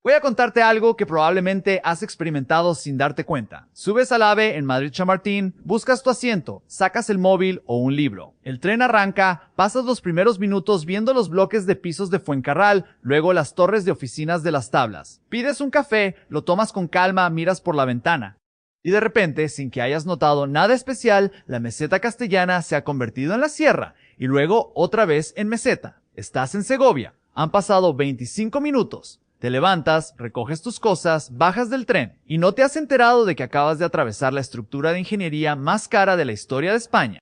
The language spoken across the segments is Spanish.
Voy a contarte algo que probablemente has experimentado sin darte cuenta. Subes al AVE en Madrid-Chamartín, buscas tu asiento, sacas el móvil o un libro. El tren arranca, pasas los primeros minutos viendo los bloques de pisos de Fuencarral, luego las torres de oficinas de Las Tablas. Pides un café, lo tomas con calma, miras por la ventana. Y de repente, sin que hayas notado nada especial, la meseta castellana se ha convertido en la sierra, y luego otra vez en meseta. Estás en Segovia. Han pasado 25 minutos. Te levantas, recoges tus cosas, bajas del tren y no te has enterado de que acabas de atravesar la estructura de ingeniería más cara de la historia de España.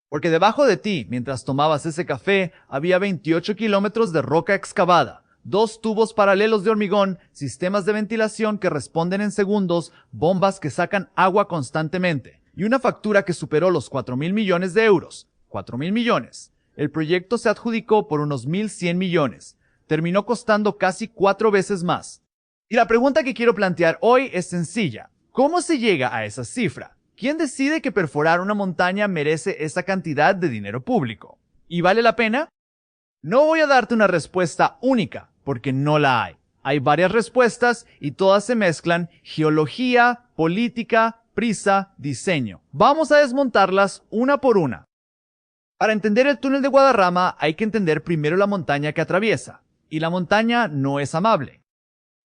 Porque debajo de ti, mientras tomabas ese café, había 28 kilómetros de roca excavada, 2 tubos paralelos de hormigón, sistemas de ventilación que responden en segundos, bombas que sacan agua constantemente y una factura que superó los 4.000 millones de euros. 4.000 millones. El proyecto se adjudicó por unos 1.100 millones. Terminó costando casi 4 veces más. Y la pregunta que quiero plantear hoy es sencilla. ¿Cómo se llega a esa cifra? ¿Quién decide que perforar una montaña merece esa cantidad de dinero público? ¿Y vale la pena? No voy a darte una respuesta única, porque no la hay. Hay varias respuestas y todas se mezclan: geología, política, prisa, diseño. Vamos a desmontarlas una por una. Para entender el túnel de Guadarrama hay que entender primero la montaña que atraviesa. Y la montaña no es amable.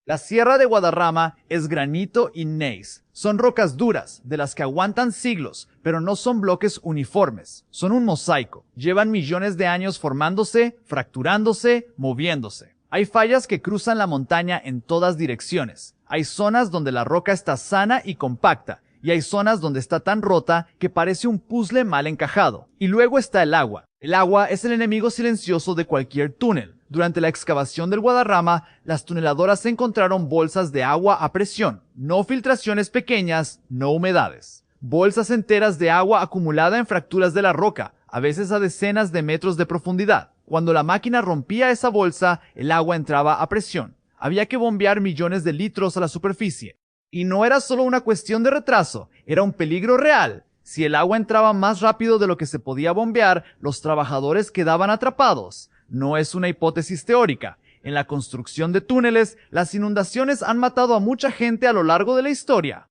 La Sierra de Guadarrama es granito y gneiss. Son rocas duras, de las que aguantan siglos, pero no son bloques uniformes. Son un mosaico. Llevan millones de años formándose, fracturándose, moviéndose. Hay fallas que cruzan la montaña en todas direcciones. Hay zonas donde la roca está sana y compacta, y hay zonas donde está tan rota que parece un puzzle mal encajado. Y luego está el agua. El agua es el enemigo silencioso de cualquier túnel. Durante la excavación del Guadarrama, las tuneladoras encontraron bolsas de agua a presión, no filtraciones pequeñas, no humedades. Bolsas enteras de agua acumulada en fracturas de la roca, a veces a decenas de metros de profundidad. Cuando la máquina rompía esa bolsa, el agua entraba a presión. Había que bombear millones de litros a la superficie. Y no era solo una cuestión de retraso, era un peligro real. Si el agua entraba más rápido de lo que se podía bombear, los trabajadores quedaban atrapados. No es una hipótesis teórica. En la construcción de túneles, las inundaciones han matado a mucha gente a lo largo de la historia.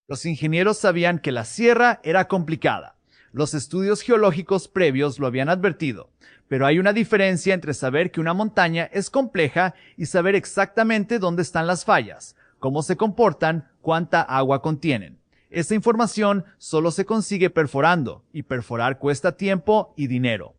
Los ingenieros sabían que la sierra era complicada. Los estudios geológicos previos lo habían advertido. Pero hay una diferencia entre saber que una montaña es compleja y saber exactamente dónde están las fallas, cómo se comportan, cuánta agua contienen. Esa información solo se consigue perforando, y perforar cuesta tiempo y dinero.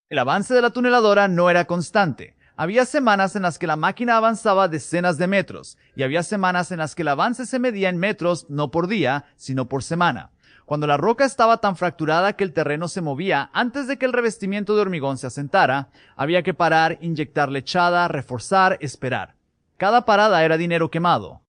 El avance de la tuneladora no era constante. Había semanas en las que la máquina avanzaba decenas de metros, y había semanas en las que el avance se medía en metros no por día, sino por semana. Cuando la roca estaba tan fracturada que el terreno se movía antes de que el revestimiento de hormigón se asentara, había que parar, inyectar lechada, reforzar, esperar. Cada parada era dinero quemado.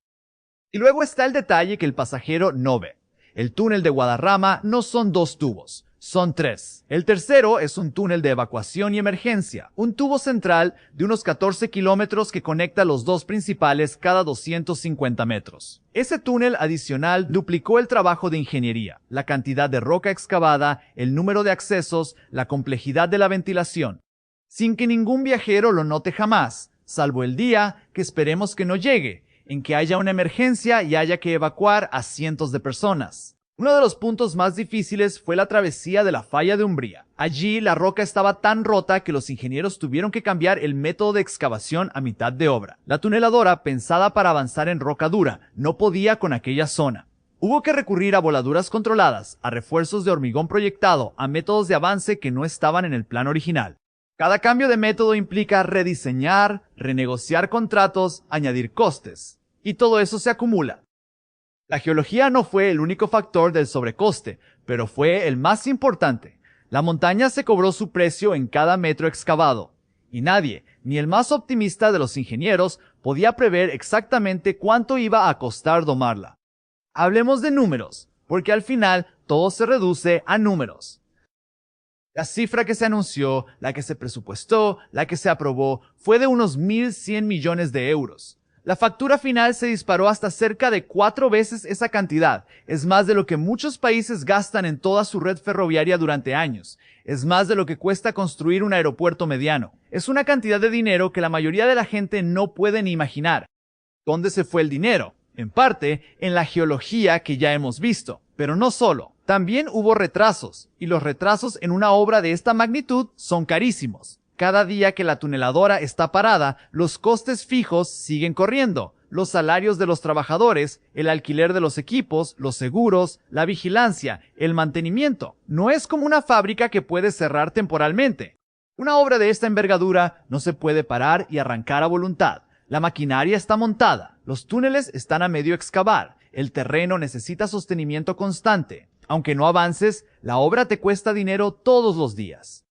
Y luego está el detalle que el pasajero no ve. El túnel de Guadarrama no son 2 tubos, son 3. El tercero es un túnel de evacuación y emergencia, un tubo central de unos 14 kilómetros que conecta los 2 principales cada 250 metros. Ese túnel adicional duplicó el trabajo de ingeniería, la cantidad de roca excavada, el número de accesos, la complejidad de la ventilación, sin que ningún viajero lo note jamás, salvo el día que esperemos que no llegue, en que haya una emergencia y haya que evacuar a cientos de personas. Uno de los puntos más difíciles fue la travesía de la falla de Umbría. Allí la roca estaba tan rota que los ingenieros tuvieron que cambiar el método de excavación a mitad de obra. La tuneladora, pensada para avanzar en roca dura, no podía con aquella zona. Hubo que recurrir a voladuras controladas, a refuerzos de hormigón proyectado, a métodos de avance que no estaban en el plan original. Cada cambio de método implica rediseñar, renegociar contratos, añadir costes. Y todo eso se acumula. La geología no fue el único factor del sobrecoste, pero fue el más importante. La montaña se cobró su precio en cada metro excavado. Y nadie, ni el más optimista de los ingenieros, podía prever exactamente cuánto iba a costar domarla. Hablemos de números, porque al final todo se reduce a números. La cifra que se anunció, la que se presupuestó, la que se aprobó, fue de unos 1.100 millones de euros. La factura final se disparó hasta cerca de 4 veces esa cantidad. Es más de lo que muchos países gastan en toda su red ferroviaria durante años. Es más de lo que cuesta construir un aeropuerto mediano. Es una cantidad de dinero que la mayoría de la gente no puede ni imaginar. ¿Dónde se fue el dinero? En parte, en la geología que ya hemos visto. Pero no solo. También hubo retrasos, y los retrasos en una obra de esta magnitud son carísimos. Cada día que la tuneladora está parada, los costes fijos siguen corriendo. Los salarios de los trabajadores, el alquiler de los equipos, los seguros, la vigilancia, el mantenimiento. No es como una fábrica que puede cerrar temporalmente. Una obra de esta envergadura no se puede parar y arrancar a voluntad. La maquinaria está montada, los túneles están a medio excavar, el terreno necesita sostenimiento constante. Aunque no avances, la obra te cuesta dinero todos los días.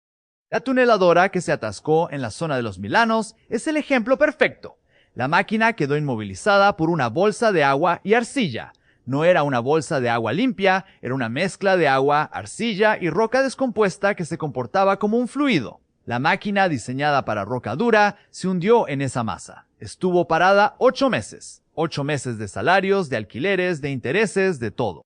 La tuneladora que se atascó en la zona de los Milanos es el ejemplo perfecto. La máquina quedó inmovilizada por una bolsa de agua y arcilla. No era una bolsa de agua limpia, era una mezcla de agua, arcilla y roca descompuesta que se comportaba como un fluido. La máquina, diseñada para roca dura, se hundió en esa masa. Estuvo parada 8 meses. 8 meses de salarios, de alquileres, de intereses, de todo.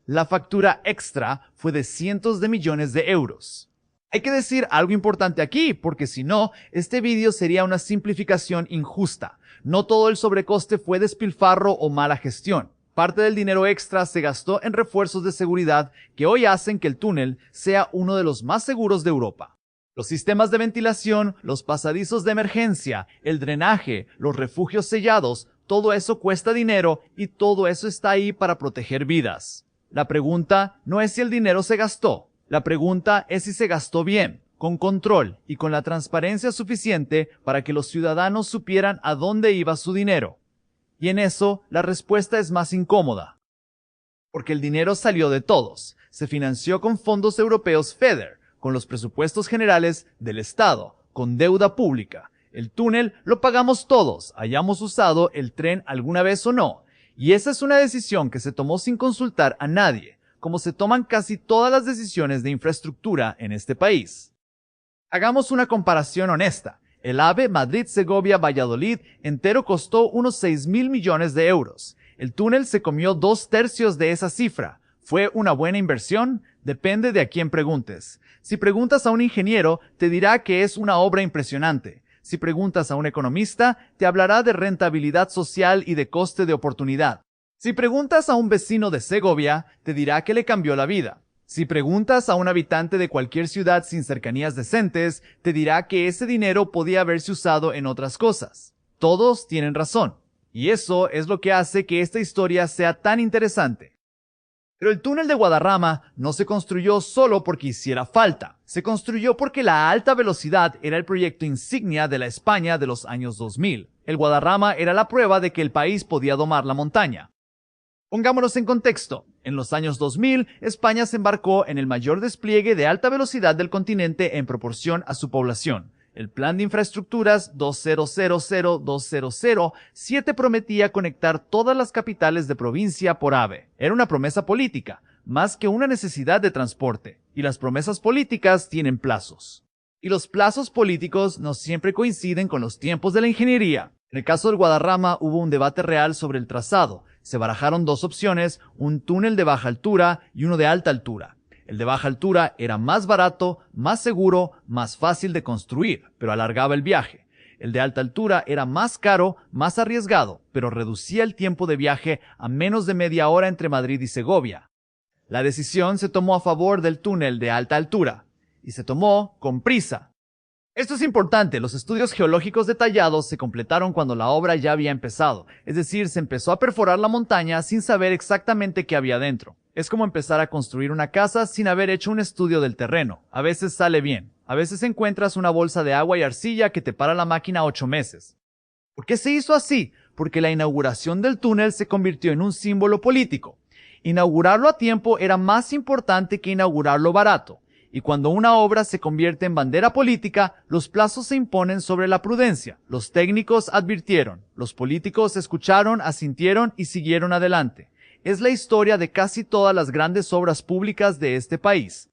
La factura extra fue de cientos de millones de euros. Hay que decir algo importante aquí, porque si no, este vídeo sería una simplificación injusta. No todo el sobrecoste fue despilfarro o mala gestión. Parte del dinero extra se gastó en refuerzos de seguridad que hoy hacen que el túnel sea uno de los más seguros de Europa. Los sistemas de ventilación, los pasadizos de emergencia, el drenaje, los refugios sellados, todo eso cuesta dinero y todo eso está ahí para proteger vidas. La pregunta no es si el dinero se gastó. La pregunta es si se gastó bien, con control y con la transparencia suficiente para que los ciudadanos supieran a dónde iba su dinero. Y en eso, la respuesta es más incómoda. Porque el dinero salió de todos. Se financió con fondos europeos FEDER, con los presupuestos generales del Estado, con deuda pública. El túnel lo pagamos todos, hayamos usado el tren alguna vez o no. Y esa es una decisión que se tomó sin consultar a nadie, como se toman casi todas las decisiones de infraestructura en este país. Hagamos una comparación honesta. El AVE Madrid-Segovia-Valladolid entero costó unos 6.000 millones de euros. El túnel se comió 2/3 de esa cifra. ¿Fue una buena inversión? Depende de a quién preguntes. Si preguntas a un ingeniero, te dirá que es una obra impresionante. Si preguntas a un economista, te hablará de rentabilidad social y de coste de oportunidad. Si preguntas a un vecino de Segovia, te dirá que le cambió la vida. Si preguntas a un habitante de cualquier ciudad sin cercanías decentes, te dirá que ese dinero podía haberse usado en otras cosas. Todos tienen razón. Y eso es lo que hace que esta historia sea tan interesante. Pero el túnel de Guadarrama no se construyó solo porque hiciera falta. Se construyó porque la alta velocidad era el proyecto insignia de la España de los años 2000. El Guadarrama era la prueba de que el país podía domar la montaña. Pongámonos en contexto. En los años 2000, España se embarcó en el mayor despliegue de alta velocidad del continente en proporción a su población. El Plan de Infraestructuras 2000-200-7 prometía conectar todas las capitales de provincia por AVE. Era una promesa política, más que una necesidad de transporte. Y las promesas políticas tienen plazos. Y los plazos políticos no siempre coinciden con los tiempos de la ingeniería. En el caso del Guadarrama hubo un debate real sobre el trazado. Se barajaron dos opciones, un túnel de baja altura y uno de alta altura. El de baja altura era más barato, más seguro, más fácil de construir, pero alargaba el viaje. El de alta altura era más caro, más arriesgado, pero reducía el tiempo de viaje a menos de media hora entre Madrid y Segovia. La decisión se tomó a favor del túnel de alta altura, y se tomó con prisa. Esto es importante, los estudios geológicos detallados se completaron cuando la obra ya había empezado, es decir, se empezó a perforar la montaña sin saber exactamente qué había dentro. Es como empezar a construir una casa sin haber hecho un estudio del terreno. A veces sale bien, a veces encuentras una bolsa de agua y arcilla que te para la máquina 8 meses. ¿Por qué se hizo así? Porque la inauguración del túnel se convirtió en un símbolo político. Inaugurarlo a tiempo era más importante que inaugurarlo barato. Y cuando una obra se convierte en bandera política, los plazos se imponen sobre la prudencia. Los técnicos advirtieron, los políticos escucharon, asintieron y siguieron adelante. Es la historia de casi todas las grandes obras públicas de este país.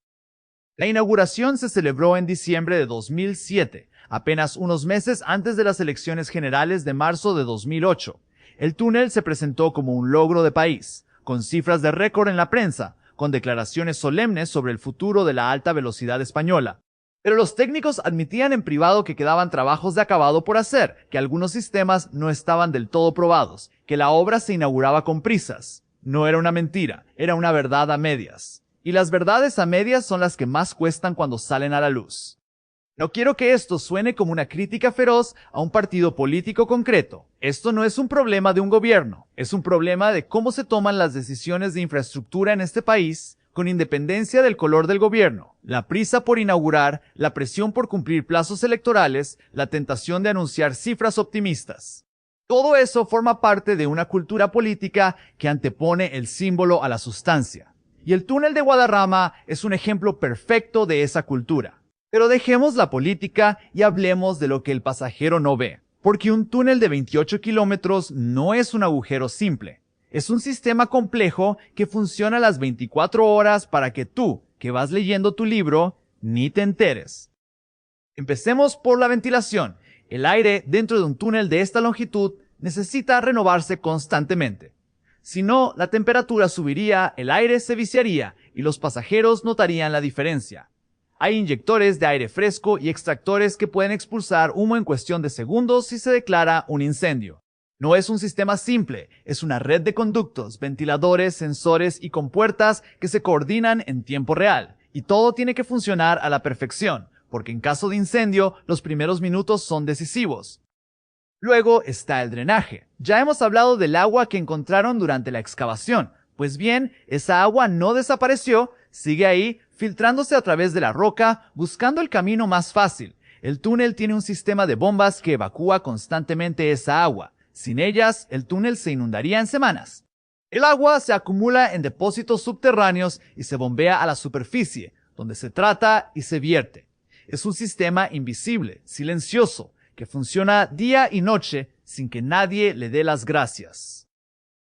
La inauguración se celebró en diciembre de 2007, apenas unos meses antes de las elecciones generales de marzo de 2008. El túnel se presentó como un logro de país, con cifras de récord en la prensa, con declaraciones solemnes sobre el futuro de la alta velocidad española. Pero los técnicos admitían en privado que quedaban trabajos de acabado por hacer, que algunos sistemas no estaban del todo probados, que la obra se inauguraba con prisas. No era una mentira, era una verdad a medias. Y las verdades a medias son las que más cuestan cuando salen a la luz. No quiero que esto suene como una crítica feroz a un partido político concreto. Esto no es un problema de un gobierno, es un problema de cómo se toman las decisiones de infraestructura en este país, con independencia del color del gobierno. La prisa por inaugurar, la presión por cumplir plazos electorales, la tentación de anunciar cifras optimistas. Todo eso forma parte de una cultura política que antepone el símbolo a la sustancia. Y el túnel de Guadarrama es un ejemplo perfecto de esa cultura. Pero dejemos la política y hablemos de lo que el pasajero no ve. Porque un túnel de 28 kilómetros no es un agujero simple. Es un sistema complejo que funciona las 24 horas para que tú, que vas leyendo tu libro, ni te enteres. Empecemos por la ventilación. El aire dentro de un túnel de esta longitud necesita renovarse constantemente. Si no, la temperatura subiría, el aire se viciaría y los pasajeros notarían la diferencia. Hay inyectores de aire fresco y extractores que pueden expulsar humo en cuestión de segundos si se declara un incendio. No es un sistema simple, es una red de conductos, ventiladores, sensores y compuertas que se coordinan en tiempo real. Y todo tiene que funcionar a la perfección, porque en caso de incendio, los primeros minutos son decisivos. Luego está el drenaje. Ya hemos hablado del agua que encontraron durante la excavación. Pues bien, esa agua no desapareció, sigue ahí, filtrándose a través de la roca, buscando el camino más fácil. El túnel tiene un sistema de bombas que evacúa constantemente esa agua. Sin ellas, el túnel se inundaría en semanas. El agua se acumula en depósitos subterráneos y se bombea a la superficie, donde se trata y se vierte. Es un sistema invisible, silencioso, que funciona día y noche sin que nadie le dé las gracias.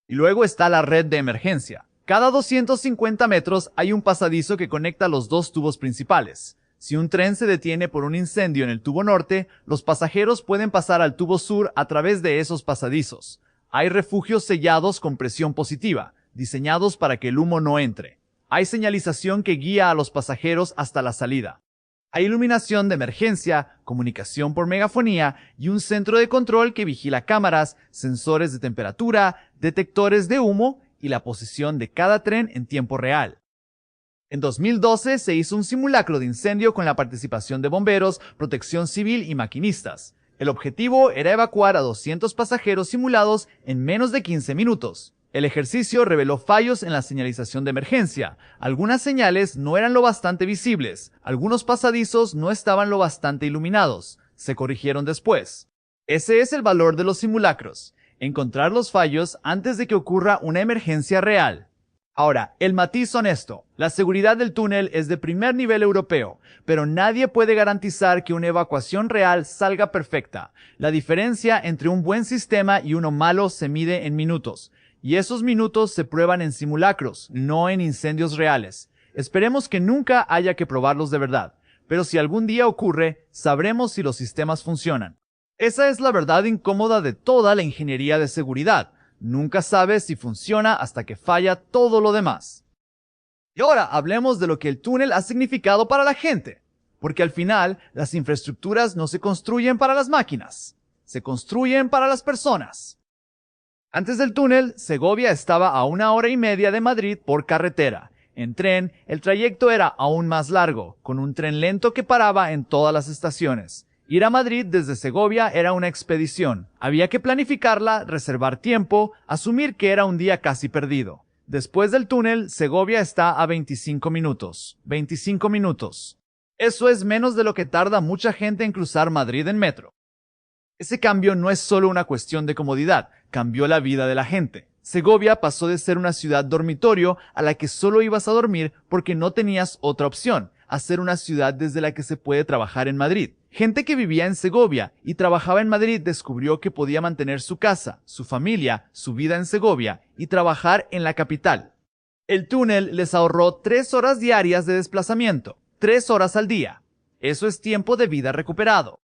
Y luego está la red de emergencia. Cada 250 metros hay un pasadizo que conecta los dos tubos principales. Si un tren se detiene por un incendio en el tubo norte, los pasajeros pueden pasar al tubo sur a través de esos pasadizos. Hay refugios sellados con presión positiva, diseñados para que el humo no entre. Hay señalización que guía a los pasajeros hasta la salida. Hay iluminación de emergencia, comunicación por megafonía y un centro de control que vigila cámaras, sensores de temperatura, detectores de humo y la posición de cada tren en tiempo real. En 2012 se hizo un simulacro de incendio con la participación de bomberos, protección civil y maquinistas. El objetivo era evacuar a 200 pasajeros simulados en menos de 15 minutos. El ejercicio reveló fallos en la señalización de emergencia. Algunas señales no eran lo bastante visibles. Algunos pasadizos no estaban lo bastante iluminados. Se corrigieron después. Ese es el valor de los simulacros. Encontrar los fallos antes de que ocurra una emergencia real. Ahora, el matiz honesto. La seguridad del túnel es de primer nivel europeo, pero nadie puede garantizar que una evacuación real salga perfecta. La diferencia entre un buen sistema y uno malo se mide en minutos, y esos minutos se prueban en simulacros, no en incendios reales. Esperemos que nunca haya que probarlos de verdad, pero si algún día ocurre, sabremos si los sistemas funcionan. Esa es la verdad incómoda de toda la ingeniería de seguridad. Nunca sabes si funciona hasta que falla todo lo demás. Y ahora hablemos de lo que el túnel ha significado para la gente. Porque al final, las infraestructuras no se construyen para las máquinas. Se construyen para las personas. Antes del túnel, Segovia estaba a 1 hora y media de Madrid por carretera. En tren, el trayecto era aún más largo, con un tren lento que paraba en todas las estaciones. Ir a Madrid desde Segovia era una expedición. Había que planificarla, reservar tiempo, asumir que era un día casi perdido. Después del túnel, Segovia está a 25 minutos. 25 minutos. Eso es menos de lo que tarda mucha gente en cruzar Madrid en metro. Ese cambio no es solo una cuestión de comodidad, cambió la vida de la gente. Segovia pasó de ser una ciudad dormitorio a la que solo ibas a dormir porque no tenías otra opción, a ser una ciudad desde la que se puede trabajar en Madrid. Gente que vivía en Segovia y trabajaba en Madrid descubrió que podía mantener su casa, su familia, su vida en Segovia y trabajar en la capital. El túnel les ahorró 3 horas diarias de desplazamiento, 3 horas al día. Eso es tiempo de vida recuperado.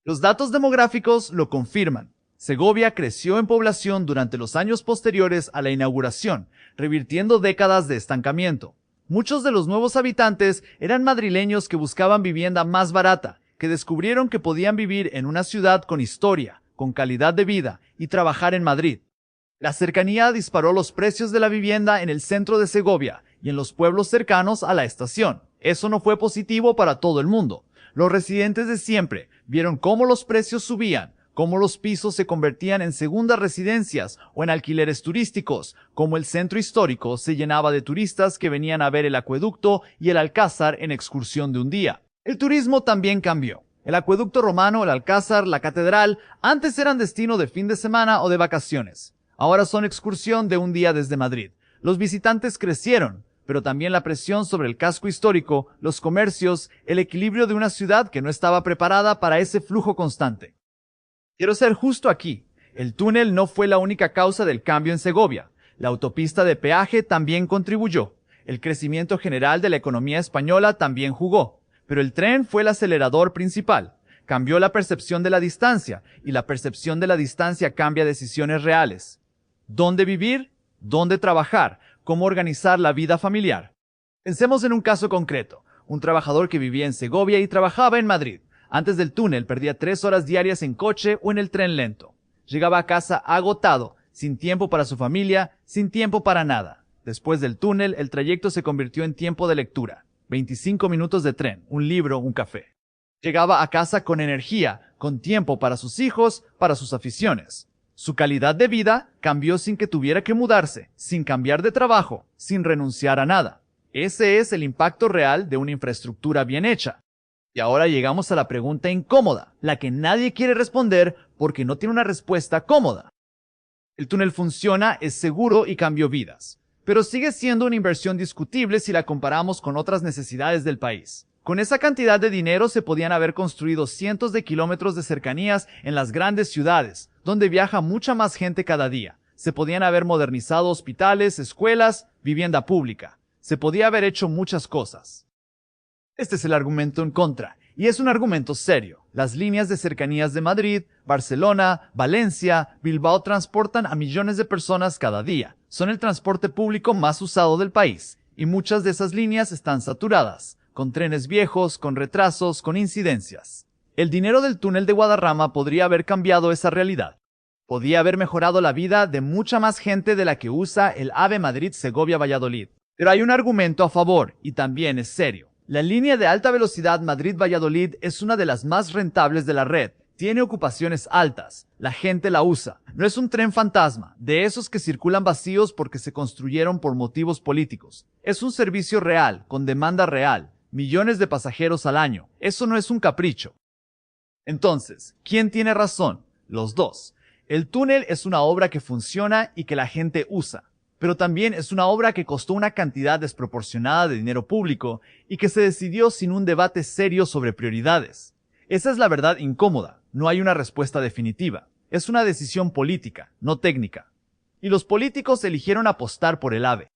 Los datos demográficos lo confirman. Segovia creció en población durante los años posteriores a la inauguración, revirtiendo décadas de estancamiento. Muchos de los nuevos habitantes eran madrileños que buscaban vivienda más barata, que descubrieron que podían vivir en una ciudad con historia, con calidad de vida y trabajar en Madrid. La cercanía disparó los precios de la vivienda en el centro de Segovia y en los pueblos cercanos a la estación. Eso no fue positivo para todo el mundo. Los residentes de siempre vieron cómo los precios subían, cómo los pisos se convertían en segundas residencias o en alquileres turísticos, cómo el centro histórico se llenaba de turistas que venían a ver el acueducto y el alcázar en excursión de un día. El turismo también cambió. El acueducto romano, el alcázar, la catedral, antes eran destino de fin de semana o de vacaciones. Ahora son excursión de un día desde Madrid. Los visitantes crecieron, pero también la presión sobre el casco histórico, los comercios, el equilibrio de una ciudad que no estaba preparada para ese flujo constante. Quiero ser justo aquí. El túnel no fue la única causa del cambio en Segovia. La autopista de peaje también contribuyó. El crecimiento general de la economía española también jugó. Pero el tren fue el acelerador principal. Cambió la percepción de la distancia, y la percepción de la distancia cambia decisiones reales. ¿Dónde vivir? ¿Dónde trabajar? ¿Cómo organizar la vida familiar? Pensemos en un caso concreto. Un trabajador que vivía en Segovia y trabajaba en Madrid. Antes del túnel perdía 3 horas diarias en coche o en el tren lento. Llegaba a casa agotado, sin tiempo para su familia, sin tiempo para nada. Después del túnel, el trayecto se convirtió en tiempo de lectura. 25 minutos de tren, un libro, un café. Llegaba a casa con energía, con tiempo para sus hijos, para sus aficiones. Su calidad de vida cambió sin que tuviera que mudarse, sin cambiar de trabajo, sin renunciar a nada. Ese es el impacto real de una infraestructura bien hecha. Y ahora llegamos a la pregunta incómoda, la que nadie quiere responder porque no tiene una respuesta cómoda. El túnel funciona, es seguro y cambió vidas, pero sigue siendo una inversión discutible si la comparamos con otras necesidades del país. Con esa cantidad de dinero se podían haber construido cientos de kilómetros de cercanías en las grandes ciudades, donde viaja mucha más gente cada día. Se podían haber modernizado hospitales, escuelas, vivienda pública. Se podía haber hecho muchas cosas. Este es el argumento en contra, y es un argumento serio. Las líneas de cercanías de Madrid, Barcelona, Valencia, Bilbao transportan a millones de personas cada día. Son el transporte público más usado del país, y muchas de esas líneas están saturadas, con trenes viejos, con retrasos, con incidencias. El dinero del túnel de Guadarrama podría haber cambiado esa realidad. Podía haber mejorado la vida de mucha más gente de la que usa el AVE Madrid-Segovia-Valladolid. Pero hay un argumento a favor, y también es serio. La línea de alta velocidad Madrid-Valladolid es una de las más rentables de la red. Tiene ocupaciones altas. La gente la usa. No es un tren fantasma, de esos que circulan vacíos porque se construyeron por motivos políticos. Es un servicio real, con demanda real. Millones de pasajeros al año. Eso no es un capricho. Entonces, ¿quién tiene razón? Los dos. El túnel es una obra que funciona y que la gente usa. Pero también es una obra que costó una cantidad desproporcionada de dinero público y que se decidió sin un debate serio sobre prioridades. Esa es la verdad incómoda. No hay una respuesta definitiva. Es una decisión política, no técnica. Y los políticos eligieron apostar por el AVE.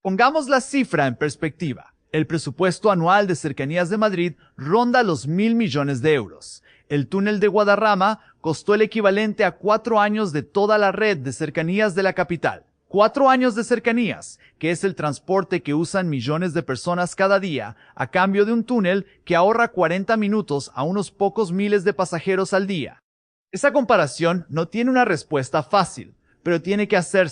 Pongamos la cifra en perspectiva. El presupuesto anual de cercanías de Madrid ronda los 1.000 millones de euros. El túnel de Guadarrama costó el equivalente a 4 años de toda la red de cercanías de la capital. 4 años de cercanías, que es el transporte que usan millones de personas cada día, a cambio de un túnel que ahorra 40 minutos a unos pocos miles de pasajeros al día. Esa comparación no tiene una respuesta fácil, pero tiene que hacerse.